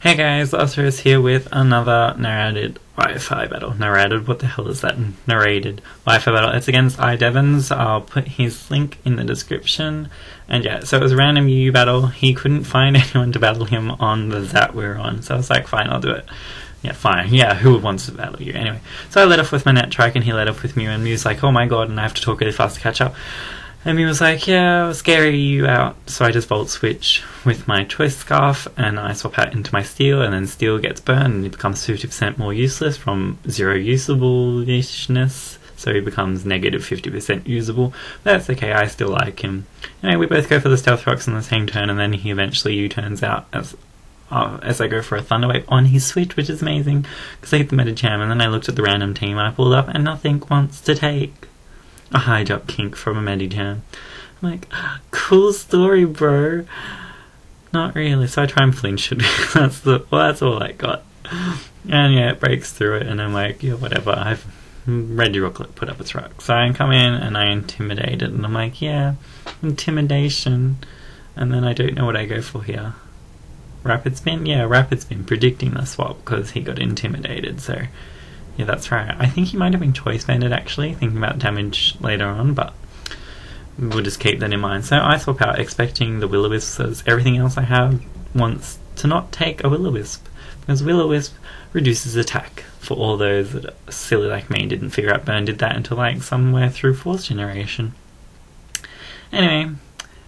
Hey guys, Oscar's here with another narrated Wi-Fi battle. Narrated? What the hell is that? Narrated Wi-Fi battle. It's against iDevinz. I'll put his link in the description. And yeah, so it was a random UU battle. He couldn't find anyone to battle him on the Zat we were on. So I was like, fine, I'll do it. Yeah, fine. Yeah, who wants to battle you? Anyway, so I led off with my net trike and he led off with Mew, and Mew's like, oh my god, and I have to talk really fast to catch up. And he was like, yeah, I'll scary you out. So I just volt switch with my choice scarf and I swap out into my steel, and then steel gets burned and he becomes 50% more useless from 0 usable-ishness. So he becomes negative 50% usable. But that's okay, I still like him. Anyway, we both go for the stealth rocks on the same turn, and then he eventually U-turns out as I go for a Thunder Wave on his switch, which is amazing because I hit the meta jam, and then I looked at the random team I pulled up and nothing wants to take a high jump kink from a Medijam. I'm like, cool story, bro. Not really. So I try and flinch it. That's all I got. And yeah, it breaks through it, and I'm like, yeah, whatever. I've read your rocklet, put up its rock. So I come in and I intimidate it, and I'm like, yeah, intimidation. And then I don't know what I go for here. Rapid spin? Yeah, rapid spin, predicting the swap because he got intimidated. So yeah, that's right. I think he might have been choice banded actually, thinking about damage later on, but we'll just keep that in mind. So I swap out expecting the Will-O-Wisp, as everything else I have wants to not take a Will-O-Wisp, because Will-O-Wisp reduces attack for all those that are silly like me didn't figure out Burn did that until like somewhere through 4th generation. Anyway,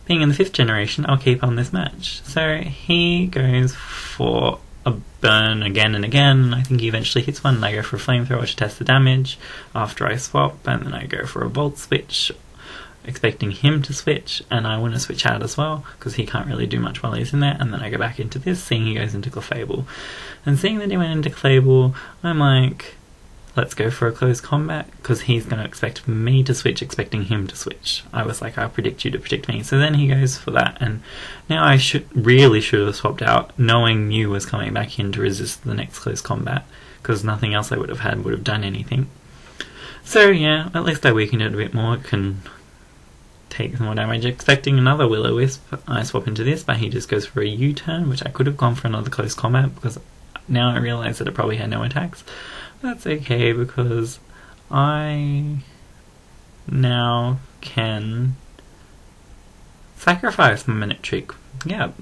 being in the 5th generation, I'll keep on this match. So he goes for a burn again and again. I think he eventually hits one, and I go for a flamethrower to test the damage after I swap, and then I go for a volt switch expecting him to switch, and I want to switch out as well because he can't really do much while he's in there, and then I go back into this, seeing he goes into Clefable, and seeing that he went into Clefable, I'm like, let's go for a close combat, because he's going to expect me to switch, expecting him to switch. I was like, I'll predict you to predict me. So then he goes for that, and now I really should have swapped out, knowing Mew was coming back in to resist the next close combat, because nothing else I would have had would have done anything. So yeah, at least I weakened it a bit more, it can take some more damage. Expecting another Will-O-Wisp, I swap into this, but he just goes for a U-turn, which I could have gone for another close combat, because now I realise that it probably had no attacks. That's okay, because I now can sacrifice my minute trick. Yeah,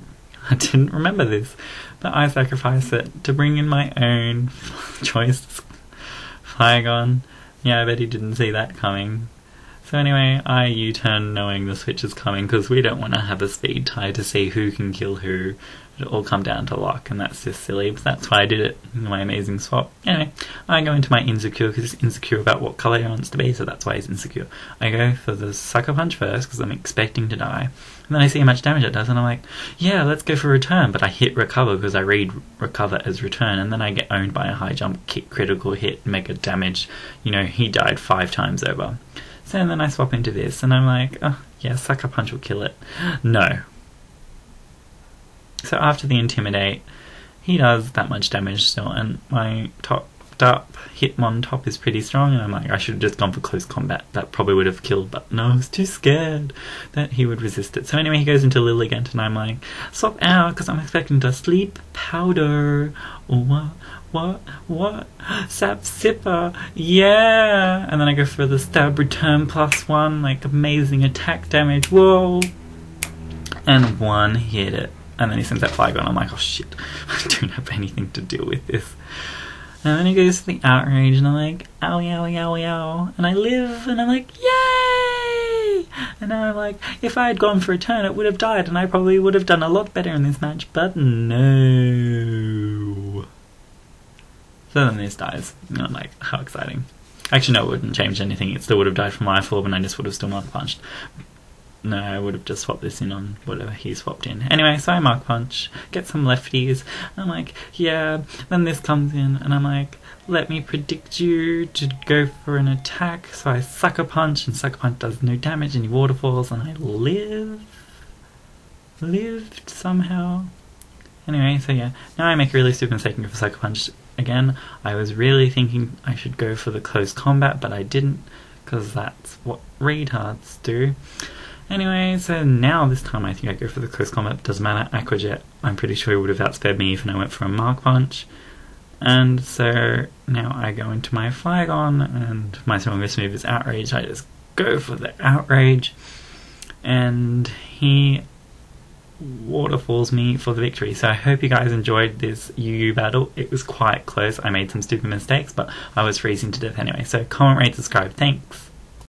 I didn't remember this, but I sacrifice it to bring in my own choice Flygon. Yeah, I bet he didn't see that coming. So anyway, I U-turn knowing the switch is coming, because we don't want to have a speed tie to see who can kill who. It'll all come down to luck, and that's just silly, but that's why I did it in my amazing swap. Anyway, I go into my insecure, because he's insecure about what colour he wants to be, so that's why he's insecure. I go for the Sucker Punch first, because I'm expecting to die, and then I see how much damage it does, and I'm like, yeah, let's go for return, but I hit recover, because I read recover as return, and then I get owned by a high jump, kick, critical hit, mega damage. You know, he died 5 times over. So then I swap into this, and I'm like, oh, yeah, Sucker Punch will kill it. No. So after the Intimidate, he does that much damage still, and my topped up Hitmon top is pretty strong, and I'm like, I should have just gone for close combat. That probably would have killed, but no, I was too scared that he would resist it. So anyway, he goes into Lilligant, and I'm like, swap out, because I'm expecting to sleep powder. What? Sap Sipper, yeah! And then I go for the stab return +1, like amazing attack damage, whoa! And one hit it. And then he sends that Flygon. I'm like, oh shit, I don't have anything to deal with this. And then he goes to the Outrage, and I'm like, owie, owie, owie, ow. And I live, and I'm like, yay! And now I'm like, if I had gone for a turn, it would have died, and I probably would have done a lot better in this match, but no. So then this dies, and I'm like, how exciting. Actually, no, it wouldn't change anything. It still would have died from Life Orb, and I just would have still Mark Punched. No, I would have just swapped this in on whatever he swapped in. Anyway, so I Mark Punch, get some lefties. I'm like, yeah. Then this comes in, and I'm like, let me predict you to go for an attack. So I Sucker Punch, and Sucker Punch does no damage, and he waterfalls, and I lived somehow. Anyway, so yeah, now I make a really stupid mistake and go for Sucker Punch again. I was really thinking I should go for the close combat, but I didn't, because that's what retards do. Anyway, so now this time I think I go for the close combat. Doesn't matter, Aquajet I'm pretty sure he would have outsped me even I went for a Mark Punch. And so now I go into my Flygon, and my strongest move is Outrage. I just go for the Outrage, and he waterfalls me for the victory. So I hope you guys enjoyed this WHOOOO battle. It was quite close. I made some stupid mistakes, but I was freezing to death anyway. So comment, rate, subscribe. Thanks.